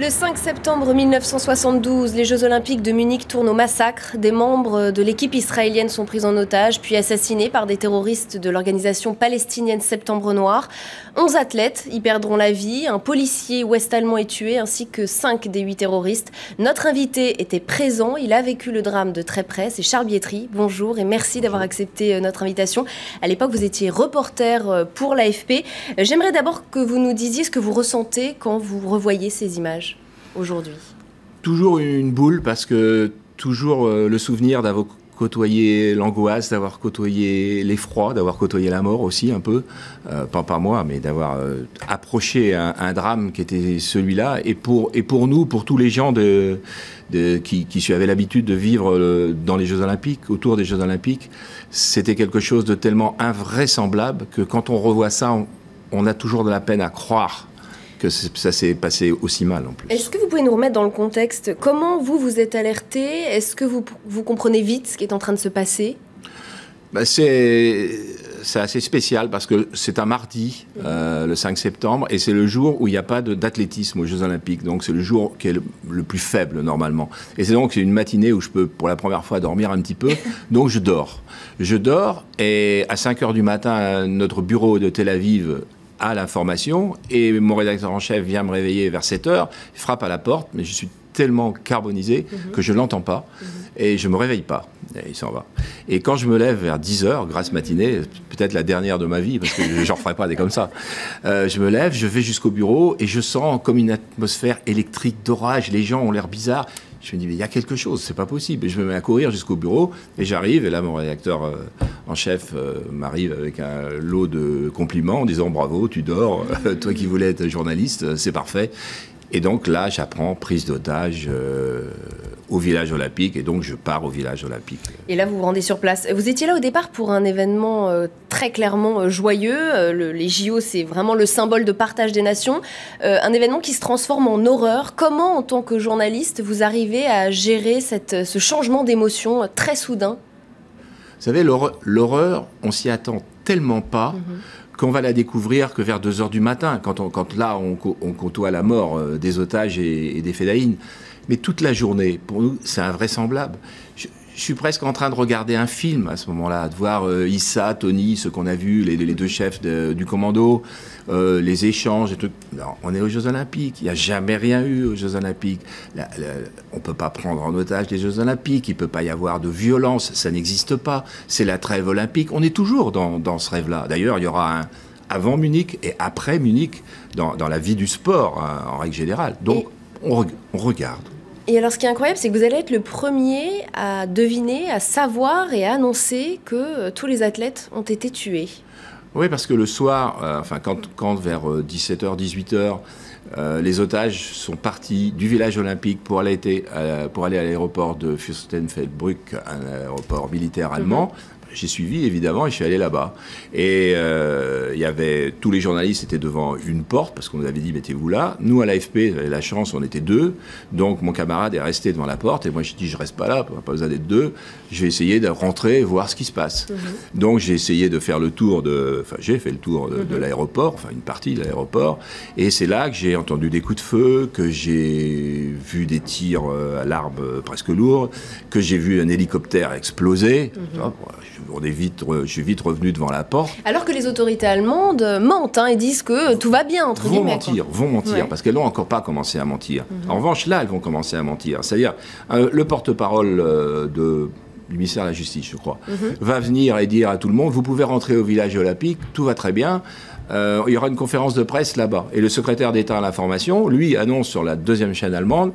Le 5 septembre 1972, les Jeux Olympiques de Munich tournent au massacre. Des membres de l'équipe israélienne sont pris en otage, puis assassinés par des terroristes de l'organisation palestinienne Septembre Noir. 11 athlètes y perdront la vie. Un policier ouest-allemand est tué, ainsi que 5 des 8 terroristes. Notre invité était présent. Il a vécu le drame de très près. C'est Charles Bietri. Bonjour et merci d'avoir accepté notre invitation. À l'époque, vous étiez reporter pour l'AFP. J'aimerais d'abord que vous nous disiez ce que vous ressentez quand vous revoyez ces images aujourd'hui. Toujours une boule, parce que toujours le souvenir d'avoir côtoyé l'angoisse, d'avoir côtoyé l'effroi, d'avoir côtoyé la mort aussi un peu, pas moi, mais d'avoir approché un drame qui était celui-là. Et pour nous, pour tous les gens qui avaient l'habitude de vivre dans les Jeux Olympiques, autour des Jeux Olympiques, c'était quelque chose de tellement invraisemblable que quand on revoit ça, on a toujours de la peine à croire que ça s'est passé aussi mal en plus. Est-ce que vous pouvez nous remettre dans le contexte? Comment vous êtes alerté? Est-ce que vous comprenez vite ce qui est en train de se passer? C'est assez spécial parce que c'est un mardi, le 5 septembre, et c'est le jour où il n'y a pas d'athlétisme aux Jeux Olympiques. Donc c'est le jour qui est le plus faible normalement. Et c'est donc une matinée où je peux pour la première fois dormir un petit peu. Donc je dors. Je dors et à 5 h du matin, notre bureau de Tel Aviv à l'information, et mon rédacteur en chef vient me réveiller vers 7 h, il frappe à la porte, mais je suis tellement carbonisé que je ne l'entends pas, et je ne me réveille pas, et il s'en va. Et quand je me lève vers 10 h, grasse matinée, peut-être la dernière de ma vie, parce que je n'en ferai pas des comme ça, je me lève, je vais jusqu'au bureau, et je sens comme une atmosphère électrique d'orage, les gens ont l'air bizarres. Je me dis, mais il y a quelque chose, c'est pas possible. Et je me mets à courir jusqu'au bureau, et j'arrive, et là, mon rédacteur en chef m'arrive avec un lot de compliments en disant, bravo, tu dors, toi qui voulais être journaliste, c'est parfait. Et donc là, j'apprends prise d'otage au village olympique, et donc je pars au village olympique. Et là, vous vous rendez sur place. Vous étiez là au départ pour un événement très clairement joyeux. Les JO, c'est vraiment le symbole de partage des nations. Un événement qui se transforme en horreur. Comment, en tant que journaliste, vous arrivez à gérer ce changement d'émotion très soudain? Vous savez, l'horreur, on s'y attend tellement pas qu'on va la découvrir que vers 2 h du matin, quand là, on côtoie la mort des otages et des fédéines. Mais toute la journée, pour nous, c'est invraisemblable. Je suis presque en train de regarder un film à ce moment-là, de voir Issa, Tony, ceux qu'on a vus, les 2 chefs du commando, les échanges et tout. Non, on est aux Jeux Olympiques. Il n'y a jamais rien eu aux Jeux Olympiques. On ne peut pas prendre en otage les Jeux Olympiques. Il ne peut pas y avoir de violence. Ça n'existe pas. C'est la trêve olympique. On est toujours dans ce rêve-là. D'ailleurs, il y aura un avant Munich et après Munich dans la vie du sport, hein, en règle générale. Donc, on regarde. Et alors, ce qui est incroyable, c'est que vous allez être le premier à deviner, à savoir et à annoncer que tous les athlètes ont été tués. Oui, parce que le soir, quand vers 17 h, 18 h, les otages sont partis du village olympique pour aller à l'aéroport de Fürstenfeldbruck, un aéroport militaire allemand. J'ai suivi, évidemment, et je suis allé là-bas. Et il y avait tous les journalistes étaient devant une porte, parce qu'on nous avait dit, mettez-vous là. Nous, à l'AFP, j'avais la chance, on était 2. Donc, mon camarade est resté devant la porte. Et moi, j'ai dit, je reste pas là, pas besoin d'être 2. Je vais essayer de rentrer et voir ce qui se passe. Donc, j'ai essayé de faire le tour j'ai fait le tour de l'aéroport, enfin, une partie de l'aéroport. Et c'est là que j'ai entendu des coups de feu, que j'ai vu des tirs à l'arme presque lourds, que j'ai vu un hélicoptère exploser. Je suis vite revenu devant la porte. Alors que les autorités allemandes mentent et disent que tout va bien, entre guillemets. Vont mentir, parce qu'elles n'ont encore pas commencé à mentir. En revanche, là, elles vont commencer à mentir. C'est-à-dire, le porte-parole du ministère de la Justice, je crois, va venir et dire à tout le monde, vous pouvez rentrer au village olympique, tout va très bien. Il y aura une conférence de presse là-bas. Et le secrétaire d'État à l'information, lui, annonce sur la 2e chaîne allemande,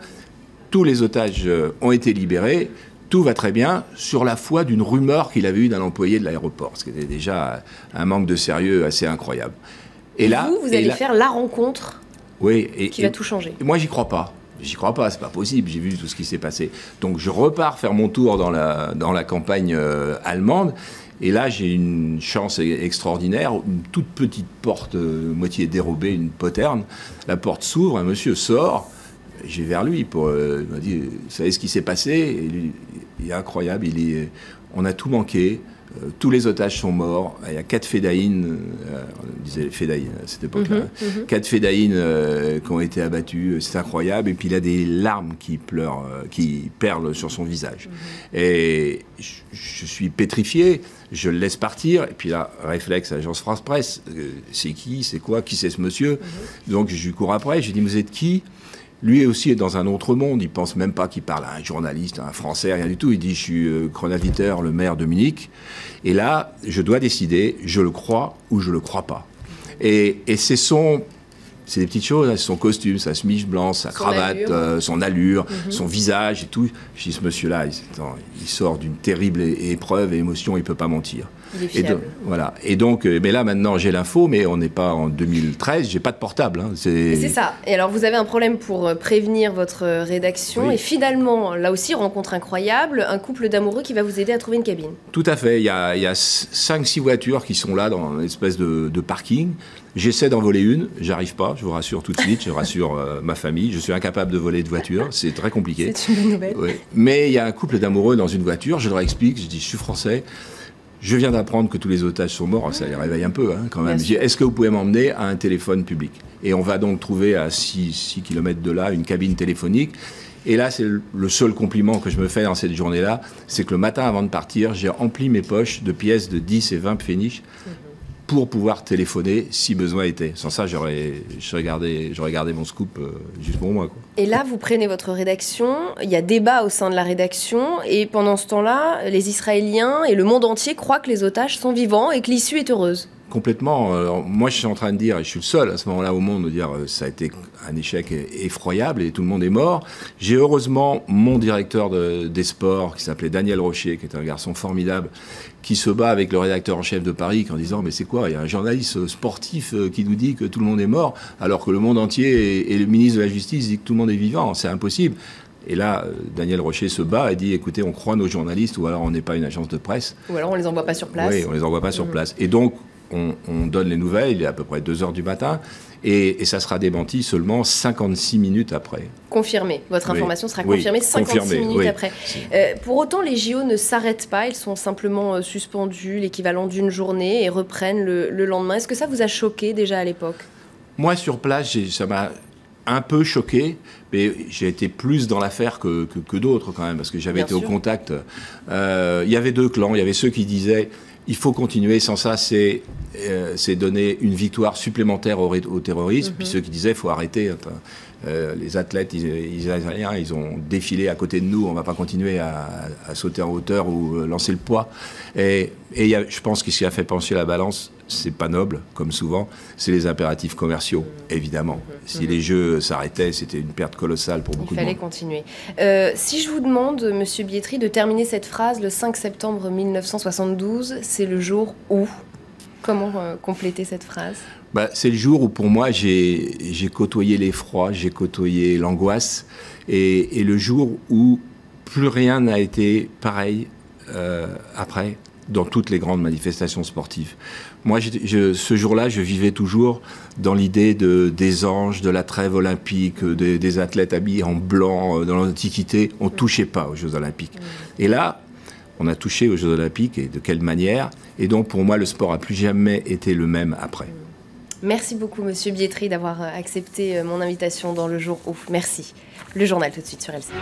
tous les otages ont été libérés. Tout va très bien, sur la foi d'une rumeur qu'il avait eue d'un employé de l'aéroport, ce qui était déjà un manque de sérieux assez incroyable. Et là, vous allez faire la rencontre qui va tout changer. Moi, j'y crois pas. J'y crois pas, c'est pas possible, j'ai vu tout ce qui s'est passé. Donc je repars faire mon tour dans la campagne allemande, et là j'ai une chance extraordinaire, une toute petite porte moitié dérobée, une poterne, la porte s'ouvre, un monsieur sort, j'ai vers lui, il m'a dit, vous savez ce qui s'est passé? Il est incroyable, on a tout manqué, tous les otages sont morts. Il y a 4 fédayines, on disait fédayines à cette époque-là, 4 fédayines qui ont été abattus, c'est incroyable. Et puis il a des larmes qui pleurent, qui perlent sur son visage. Et je suis pétrifié, je le laisse partir. Et puis là, réflexe à l'agence France-Presse, c'est qui, c'est quoi, qui c'est ce monsieur? Donc je lui cours après, je lui dis, vous êtes qui? Lui aussi est dans un autre monde, il pense même pas qu'il parle à un journaliste, à un Français, rien du tout. Il dit, je suis Kronawitter, le maire de Munich. Et là, je dois décider, je le crois ou je le crois pas. Et c'est des petites choses, hein, son costume, sa chemise blanche, sa cravate, son allure, son visage et tout. Je dis, ce monsieur-là, il sort d'une terrible épreuve et émotion, il peut pas mentir. Il est fiable. Voilà. Et donc, mais là maintenant j'ai l'info, mais on n'est pas en 2013, j'ai pas de portable. Hein. C'est ça. Et alors vous avez un problème pour prévenir votre rédaction. Et finalement, là aussi, rencontre incroyable, un couple d'amoureux qui va vous aider à trouver une cabine. Tout à fait. Il y a 5-6 voitures qui sont là dans une espèce de parking. J'essaie d'en voler une, j'arrive pas, je vous rassure tout de suite, je rassure ma famille. Je suis incapable de voler de voiture, c'est très compliqué. C'est une bonne nouvelle. Oui. Mais il y a un couple d'amoureux dans une voiture, je leur explique, je dis, je suis français. Je viens d'apprendre que tous les otages sont morts, ça les réveille un peu hein, quand même. Est-ce que vous pouvez m'emmener à un téléphone public? Et on va donc trouver à 6 km de là une cabine téléphonique. Et là, c'est le seul compliment que je me fais dans cette journée-là, c'est que le matin avant de partir, j'ai rempli mes poches de pièces de 10 et 20 pfennig pour pouvoir téléphoner si besoin était. Sans ça, j'aurais gardé mon scoop juste pour moi, quoi. Et là, vous prenez votre rédaction, il y a débat au sein de la rédaction, et pendant ce temps-là, les Israéliens et le monde entier croient que les otages sont vivants et que l'issue est heureuse. Complètement. Alors, moi, je suis en train de dire, et je suis le seul à ce moment-là au monde, de dire ça a été un échec effroyable et tout le monde est mort. J'ai heureusement mon directeur des sports, qui s'appelait Daniel Rocher, qui est un garçon formidable, qui se bat avec le rédacteur en chef de Paris en disant, mais c'est quoi? Il y a un journaliste sportif qui nous dit que tout le monde est mort, alors que le monde entier et le ministre de la Justice dit que tout le monde est vivant. C'est impossible. Et là, Daniel Rocher se bat et dit, écoutez, on croit nos journalistes, ou alors on n'est pas une agence de presse. Ou alors on les envoie pas sur place. Oui, on les envoie pas sur place. Et donc, on donne les nouvelles, il est à peu près 2 heures du matin, et ça sera démenti seulement 56 minutes après. Confirmé. Votre information sera confirmée 56 minutes après. Pour autant, les JO ne s'arrêtent pas, ils sont simplement suspendus, l'équivalent d'une journée, et reprennent le lendemain. Est-ce que ça vous a choqué déjà à l'époque? Moi, sur place, ça m'a un peu choqué, mais j'ai été plus dans l'affaire que d'autres quand même, parce que j'avais été au contact. Il y avait 2 clans, il y avait ceux qui disaient il faut continuer, sans ça c'est donner une victoire supplémentaire aux terroristes, puis ceux qui disaient il faut arrêter. Les athlètes israéliens, ils ont défilé à côté de nous, on ne va pas continuer à sauter en hauteur ou lancer le poids. Et je pense que ce qui a fait pencher la balance, c'est pas noble, comme souvent, c'est les impératifs commerciaux, évidemment. Si les Jeux s'arrêtaient, c'était une perte colossale pour beaucoup de monde. Il fallait continuer. Si je vous demande, Monsieur Bietri, de terminer cette phrase, le 5 septembre 1972, c'est le jour où? Comment compléter cette phrase? C'est le jour où, pour moi, j'ai côtoyé l'effroi, j'ai côtoyé l'angoisse, et le jour où plus rien n'a été pareil après, dans toutes les grandes manifestations sportives. Moi, ce jour-là, je vivais toujours dans l'idée des anges, de la trêve olympique, des athlètes habillés en blanc dans l'Antiquité. On ne touchait pas aux Jeux olympiques. Et là, on a touché aux Jeux olympiques, et de quelle manière? Et donc, pour moi, le sport n'a plus jamais été le même après. Merci beaucoup, Monsieur Bietri, d'avoir accepté mon invitation dans le jour où. Merci. Le journal tout de suite sur LCI.